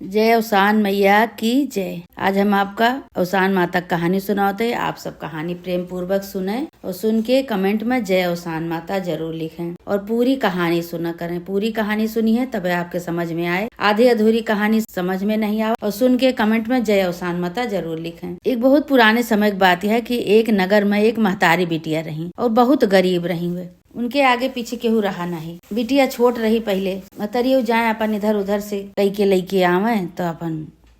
जय अवसान मैया की जय। आज हम आपका अवसान माता कहानी सुनाते हैं। आप सब कहानी प्रेम पूर्वक सुने और सुन के कमेंट में जय अवसान माता जरूर लिखें और पूरी कहानी सुना करें। पूरी कहानी सुनी है तब आपके समझ में आए, आधी अधूरी कहानी समझ में नहीं आए और सुन के कमेंट में जय अवसान माता जरूर लिखें। एक बहुत पुराने समय की बात है कि एक नगर में एक महतारी बिटिया रही और बहुत गरीब रही हुए। उनके आगे पीछे केहू रहा नहीं। बिटिया छोट रही पहले, मतरियो जाए अपन इधर उधर से कई के लईके आवे तो अपन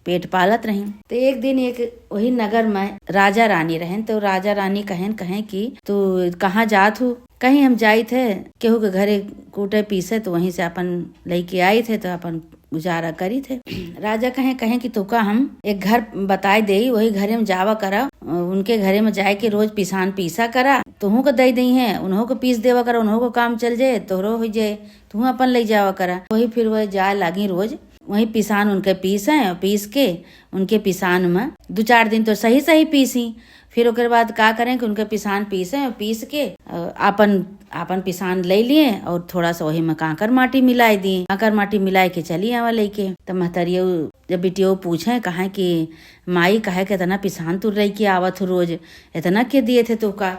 पेट पालत रही। तो एक दिन एक वही नगर में राजा रानी रहें तो राजा रानी कहें कि तू कहाँ जात हूँ? कहीं हम जाई थे केहू के घरे कूटे पीसे तो वहीं से अपन लईके आई थे तो अपन गुजारा करी थे। राजा कहें कि तुका हम एक घर बताए दे, वही घरे में जावा करा, उनके घरे में जाए के रोज पिसान पीसा करा, तुहू को दई दी है, उन्हों को पीस देवा करा, उन्हों को काम चल जाए तोहरो हो जाए, तू अपन ले जावा करा। वही फिर वह जाए लागी रोज वही पिसान उनके पीस के उनके पिसान में 2-4 दिन तो सही पीसी। फिर ओकर बाद का करें कि उनके पिसान पीस के आपन पिसान ले लिए और थोड़ा सा वही में कांकर माटी मिलाई दिए। कांकर माटी मिलाई के चली आवा लेके। तो महतरियो जब बिटियो पूछे कहा कि माई कहे के इतना पिसान तुर रही की आवत रोज, इतना के दिए थे तू का?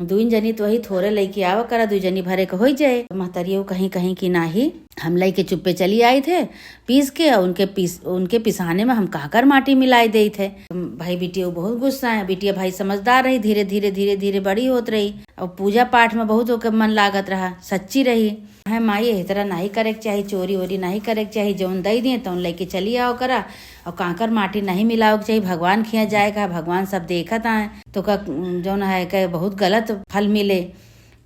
2 जनी तो वही थोड़े लेके आवा करा, 2 जनी भरे के हो जाए। महतरियो कहीं कि नाही, हम लेके चुप्पे चली आई थे पीस के और उनके पिसाने में हम काकर माटी मिलाई दे थे। भाई बिटिया बहुत गुस्सा है। बिटिया भाई समझदार रही, धीरे बड़ी होत रही और पूजा पाठ में बहुत ओकर मन लागत रहा, सच्ची रही। है माई इस तरह नहीं करे के चाहिए, चोरी वोरी नहीं करे के चाहिए, जौन दई दिए तो लेके चली आओ करा और कांकर माटी नहीं मिलाओ के चाहिए, भगवान खिया जाएगा, भगवान सब देखत आए तो का जौन है के बहुत गलत फल मिले।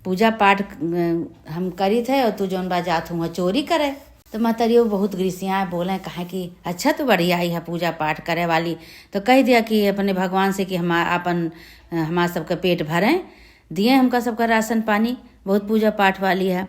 पूजा पाठ हम करी थे और तू जौन बाजात हुआ चोरी करे। तो महतरियो बहुत ग्रीसियाँ बोले कहा कि अच्छा तो बढ़िया आई है पूजा पाठ करे वाली, तो कह दिया कि अपने भगवान से कि हमारा सबका पेट भरें, दिए हमका सबका राशन पानी, बहुत पूजा पाठ वाली है।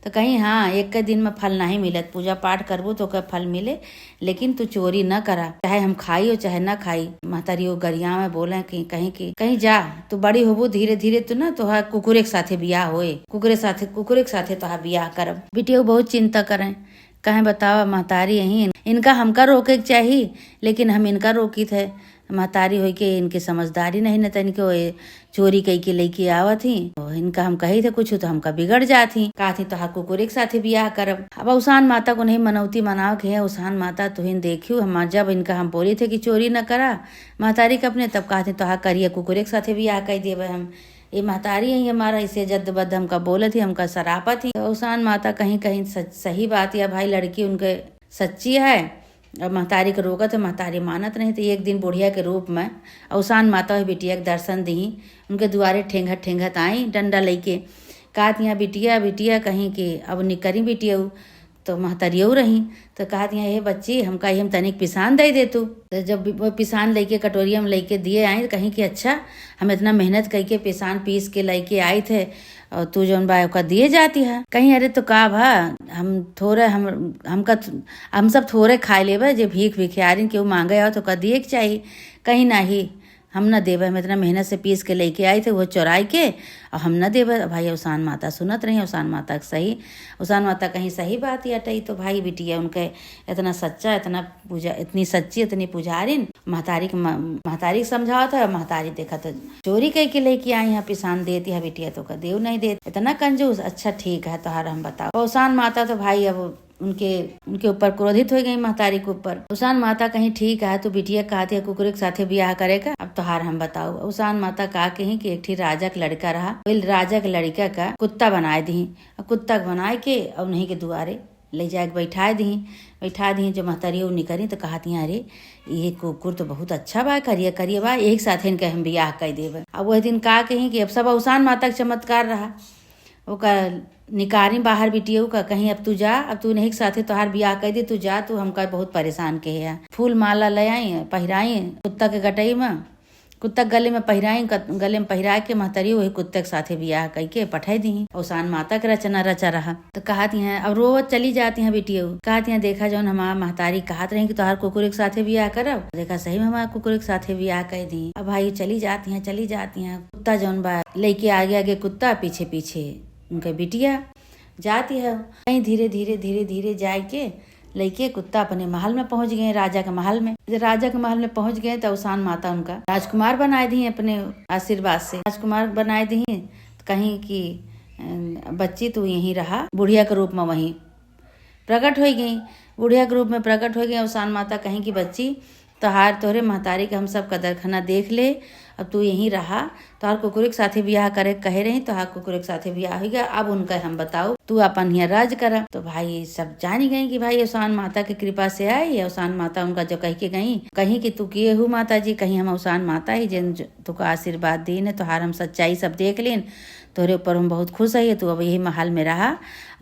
तो कहीं हाँ एक के दिन में फल नहीं मिलत, पूजा पाठ करबो तो का फल मिले, लेकिन तू चोरी न करा, चाहे हम खाई हो चाहे न खाई। महतरियो गरिया में बोले कि कहीं जा, तू बड़ी होबो धीरे तू ना तोहार कुकुरे के साथे बियाह होए, कुकुरे के साथे तोहार बियाह करब। बिटिया बहुत चिंता करें, कहे बतावा महतारी यही इनका हमका रोके के चाहिए, लेकिन हम इनका रोकी थे। महतारी हो के इनके समझदारी नहीं न तनिको चोरी कई के लेके आवत थी। इनका हम कही थे कुछ तो हमका बिगड़ जाती, कहा थी तोहार कुकुरे के साथे बियाह करब। अब उसान माता को नहीं मनौती मनाव के है, उसान माता तुहिन देखियो हम जब इनका हम बोली थे कि चोरी न करा महतारी के अपने, तब कहा थी तोहार करिए कुकुरे के साथे बियाह कर देवे हम। ये महतारी है हमारा इसे जद्दबद्द हमका बोले थी, हमका सरापा थी। उसान माता कहीं सही बात या भाई लड़की उनके सच्ची है और महतारी के रोकत है, महतारी मानत नहीं। तो एक दिन बुढ़िया के रूप में अवसान माता बिटिया के दर्शन दी, उनके दुआरे ठेंगत आई डंडा लेके। कहा यहाँ बिटिया कहीं कि अब निकरी बिटिया, तो महतरियो रही तो कहा हे बच्ची हमका हम तनिक पिसान दे तू। तो जब वो पिसान लेके कटोरिया में लेके दिए आई कहीं कि अच्छा हम इतना मेहनत करके पिसान पीस के लेके आए थे और तू जौन बा का दिए जाती है। कहीं अरे तो का भा हम सब थोड़े खाए लेबे, जे भीख भिखियारिन केहू मांगे हो तो का दिए के चाहिए। कहीं नहीं हम न देवे, हम इतना मेहनत से पीस के लेके आए थे वो चुराई के और हम न देवे। भाई अवसान माता सुनत रही, अवसान माता सही, अवसान माता कहीं सही बात ही अटई। तो भाई बिटिया उनके इतना सच्चा, इतनी सच्ची, इतनी पुजारिन महतारी समझावा था। महतारी देखा तो चोरी कई के लेके आई है, पिसान देती है बिटिया तो का देव नहीं दे, इतना कंजूस। अच्छा ठीक है तोहार हम बताओ। अवसान माता तो भाई अब उनके ऊपर क्रोधित हो गई महतारी के ऊपर। उसान माता कहीं ठीक है तो बिटिया कहती है कुकुरे के साथे बियाह करेगा, अब तोहार हम बताओ। उसान माता कहा कहीं कि एक राजा का लड़का रहा, राजा के लड़का का कुत्ता बनाए दी, कुत्ता बनाए के और उन्हीं के दुआरे ले जाके बैठा दी। जो महतारी निकरी तो कहती अरे ये कुकुर तो बहुत अच्छा बा, करिए बा एक साथ इनके हम बियाह कर देवे। अब वह दिन कहा कहीं कि अब सब उसान माता का चमत्कार रहा, ओकर निकारी बाहर बिटिया का कहीं अब तू जा, अब तू नहीं साथे तोहार बियाह कर दी, तू जा, तू हमका बहुत परेशान के है। फूल माला ले आई पहिराई कुत्ता के गटई में, कुत्ता गले में पहिराई, गले में पहिरा के महतरी वही कुत्ते के साथे बियाह करके पठाई दी। उसान माता के रचना रचा रहा। तो कहती हैं अब रोज चली जाती हैं बिटिया, कहती हैं देखा जौन हमारा महतारी कहत रही कि तोहार कुकुरे के साथे बियाह करब, देखा सही में हमारा कुकुरे के साथे बियाह कर दी। अब भाई चली जाती हैं कुत्ता जौन बा लेके आगे कुत्ता, पीछे उनके बिटिया जाती है। कहीं धीरे जाए के लेके कुत्ता अपने महल में पहुंच गए, राजा के महल में। जब राजा के महल में पहुंच गए तो अवसान माता उनका राजकुमार बनाए दी अपने आशीर्वाद से, राजकुमार बनाए दी। कहीं कि बच्ची तू यहीं रहा, बुढ़िया के रूप में वहीं प्रकट हो गई, बुढ़िया के रूप में प्रकट हो गई अवसान माता। कहीं की बच्ची तोहरे महतारी के हम सब कदर खाना देख ले, अब तू यहीं रहा। तोहार कुकुर के साथे बियाह करे कहे रही, तोहार कुकुर के साथे बियाह हो गया, अब उनका हम बताओ तू अपन यहाँ राज करा। तो भाई सब जानी गई कि भाई अवसान माता की कृपा से आई। अवसान माता उनका जो कह के गई, कहीं कि तू किए हूँ माता जी, कहीं हम अवसान माता ही जिन तुका आशीर्वाद दी ने, तोहार हम सच्चाई सब देख लेन, तोहरे ऊपर हम बहुत खुश है, तू अब यही महल में रहा,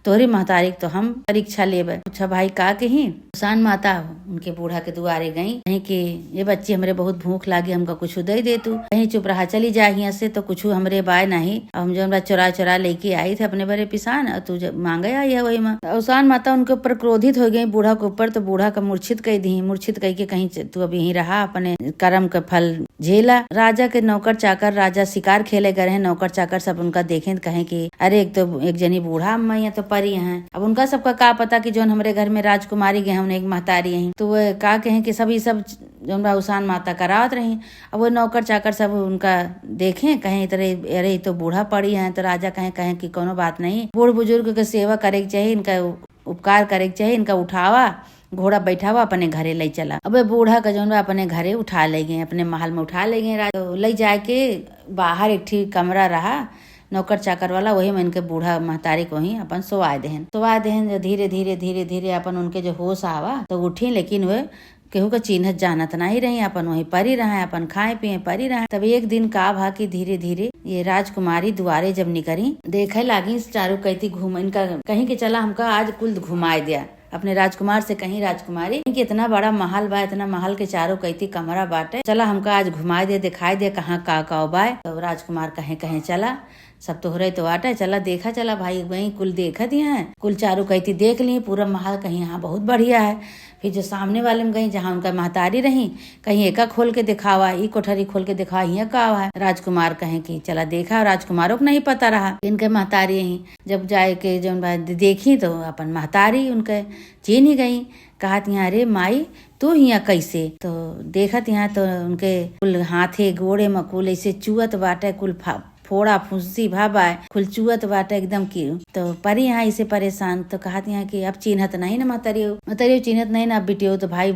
तोहरी महतारी तो हम परीक्षा लेबे। अच्छा भाई का कही अवसान माता उनके बूढ़ा के दुआरे गई, कहीं कि ये बच्ची हमरे बहुत भूख लागी, हमका कुछ दे दे तू, कहीं चुप रहा चली जा यहाँ से, तो कुछ हमरे बाय नहीं, हम जो चुरा चुरा लेके आई थे अपने बड़े पिसान, तू मांगे आई है वही में। अवसान माता उनके ऊपर क्रोधित हो गई, बूढ़ा के ऊपर, तो बूढ़ा का मूर्छित कह दी, मूर्छित कह के कहीं तू अब यहीं रहा, अपने कर्म का फल झेला। राजा के नौकर चाकर, राजा शिकार खेले गए हैं, नौकर चाकर सब उनका देखे कहें कि अरे एक जनी बूढ़ा अम्मा यहाँ तो परी हैं। अब उनका सबका का पता कि जो हमरे घर में राजकुमारी गए हमने एक महतारी है, तो वो का कहें कि सभी सब जो अवसान माता करावत रही। अब वो नौकर चाकर सब उनका देखें कहें तरह अरे तो बूढ़ा पड़ी है, तो राजा कहें कि कोनो बात नहीं, बूढ़ बुजुर्ग के सेवा करे के चाहिए, इनका उपकार करे के चाहिए, इनका उठावा घोड़ा बैठावा अपने घरे ले चला। अब बूढ़ा का जो अपने घरे उठा ले गए, अपने महल में उठा ले गए, तो ले जाके बाहर एक ठीक कमरा रहा नौकर चाकर वाला, वही में इनके बूढ़ा महतारी को ही अपन सोवा देहन। जो धीरे धीरे अपन उनके जो होश आवा तो उठी, लेकिन वे केहू का चिन्हत जानत नहीं रही, अपन वही परी रहे, अपन खाए पिए परी रहे। तब एक दिन का भा कि धीरे धीरे ये राजकुमारी द्वारे जब निकली, देखे लागी चारू कहती घूम, इनका कहीं के चला हमका आज कुल घुमाए दिया अपने राजकुमार से, कहीं राजकुमारी कि इतना बड़ा महल बा, इतना महल के चारों कहती कमरा बाटे, चला हमका आज घुमाए दे, दिखाई दे कहाँ का बाय। तो राजकुमार कहे चला, सब तोहरे तो आटा, चला देखा, चला भाई वही कुल देखा दिया है, कुल चारों कहती देख ली पूरा महल, कहीं यहाँ बहुत बढ़िया है। फिर जो सामने वाले में गई जहाँ उनका महतारी रही, कहीं एका खोल के दिखावा, ई कोठरी खोल के दिखावा, यहाँ का है। राजकुमार कहे कि चला देखा, राजकुमारों को नहीं पता रहा इनके महतारी यही। जब जाए के जो देखी तो अपन महतारी उनके चीन ही गई, कहत यहाँ अरे माई तू यहाँ कैसे, तो देखत यहाँ तो उनके कुल हाथे गोड़े में कुल ऐसे चुअत बाटे, कुल फोड़ा फुंसी भाबा कुल चुअत बाटे एकदम की। तो परी यहाँ इसे परेशान, तो कहत यहाँ कि अब चिन्हत नहीं ना महतारी चिन्हत नहीं ना, अब बिटियो तो भाई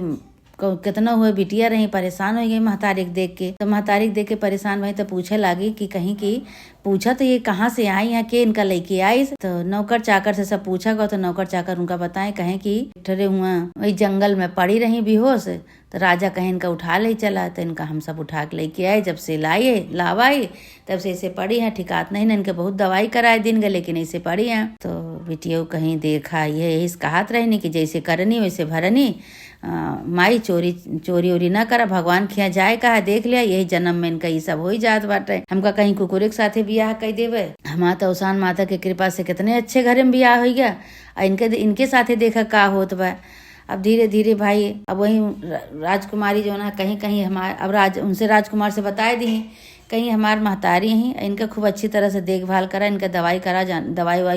कितना हुए बिटिया रही, परेशान हो गई महतारी देख के। तो महतारी देख के परेशान भई तो पूछे लागी कि कहीं की पूछा तो ये कहाँ से आई है, के इनका लेके आई। तो नौकर चाकर से सब पूछा गया, तो नौकर चाकर उनका बताए कहें कि ठहरे हुआ वही जंगल में पड़ी रही बेहोश। तो राजा कहे इनका उठा ले चला, तो इनका हम सब उठा के लेके आए, जब से लावाई तब से ऐसे पड़ी है, ठिकात नहीं ना, इनके बहुत दवाई कराए दिन गए लेकिन ऐसे पड़ी है। तो बिटियो कहीं देखा यही कहत रही कि जैसे करनी वैसे भरनी, माई चोरी ओरी ना करा, भगवान खिया जाए कहा देख लिया, यही जन्म में इनका ये सब हो ही जात बाटे, हमका कहीं कुकुर के साथे बियाह कह देवे। हमारा तो अवसान माता के कृपा से कितने अच्छे घर में बियाह हो गया, इनके साथे देखा का होत बा। अब धीरे धीरे भाई अब वही राजकुमारी जो ना कहीं हमारे अब उनसे राजकुमार से बताए दी कहीं हमार महतारी ही, इनका खूब अच्छी तरह से देखभाल करा, इनका दवाई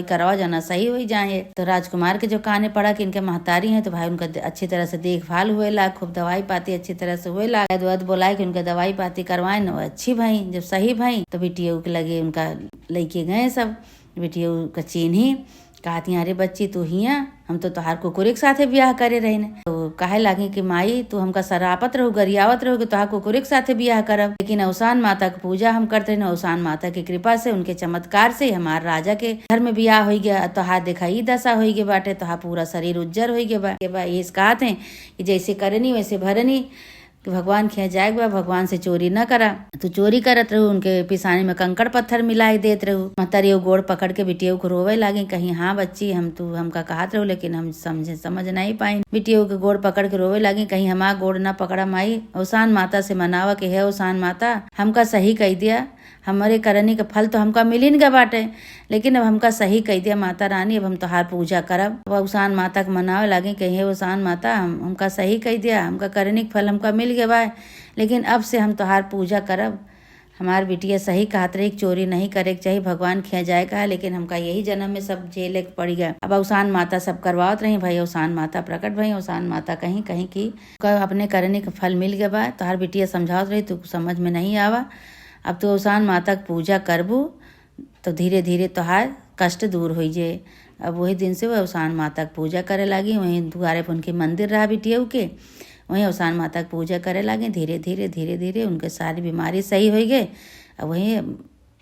करवा जाना सही हो जाए। तो राजकुमार के जो काने पड़ा कि इनके महतारी हैं, तो भाई उनका अच्छी तरह से देखभाल हुए ला, खूब दवाई पाती अच्छी तरह से हुए ला, बोलाए कि उनका दवाई पाती करवाए न अच्छी भाई। जब सही भाई तो बिटिया के लगे उनका लेके गए, सब बिटिया का चिन्ही कहती अरे बच्ची तू हिया, हम तो तोहार कुकुर के साथे ब्याह करे रही ने। तो कहे लागी कि माई तू हमका सरापत रहो, गरियावत रहो कि तोहार कुकुर के साथे ब्याह करब, लेकिन अवसान माता की पूजा हम करते रहे, अवसान माता की कृपा से उनके चमत्कार से हमार राजा के घर में ब्याह हो गया। तोहार देखा ई दशा हो गई बाटे, तोहार पूरा शरीर उज्जर हो गया। ये कहते हैं कि जैसे करनी वैसे भरनी, कि भगवान खिया जाएगा, भगवान से चोरी न करा। तो चोरी करत रहू, उनके पिसाने में कंकड़ पत्थर मिलाई देत रहू। महतारी गोड़ पकड़ के बिटिया को रोवे लागे, कहीं हाँ बच्ची हमका कहत रहू, लेकिन हम समझ नहीं पाई। बिटिया के गोड़ पकड़ के रोवे लागे, कहीं हमारा गोड़ न पकड़ा माई, अवसान माता से मनावा कि है अवसान माता हमका सही कह दिया, हमारे करनी का फल तो हमका मिली न बाटे, लेकिन अब हमका सही कह दिया माता रानी, अब हम तोहार पूजा करब। अब अवसान माता के मनावे लागे, कहे अवसान माता हमका सही कह दिया, हमका करनी का फल हमका मिल गया बा, लेकिन अब से हम तोहार पूजा करब, हमार बिटिया सही कहत रही, चोरी नहीं करे के चाहिए, भगवान खिया जाए का है, लेकिन हमका यही जन्म में सब झेले के पड़ गया। अब अवसान माता सब करवावत रही भाई, अवसान माता प्रकट भई, अवसान माता कहीं कहीं की अपने करने का फल मिल गया बा। तोहार बिटिया समझावत रही, तू समझ में नहीं आवा। अब तू अवसान माता की पूजा करबू तो धीरे धीरे तोहार कष्ट दूर हो जाए। अब वही दिन से वो अवसान माता की पूजा करे लगी। वहीं दुआरे पर उनके मंदिर रहा बिटिया के, वहीं अवसान माता की पूजा करे लगे। धीरे धीरे उनके सारी बीमारी सही हो गए। अब वहीं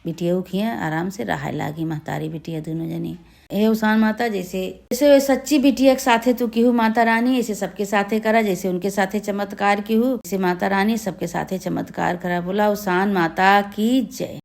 बिटिया खिया आराम से रहा लागी, महतारी बिटिया दोनों जनी। हे अवसान माता, जैसे सच्ची बिटिया के साथे तू केहू माता रानी, ऐसे सबके साथे करा। जैसे उनके साथे चमत्कार केहू, जैसे माता रानी सबके साथे चमत्कार करा। बोला अवसान माता की जय।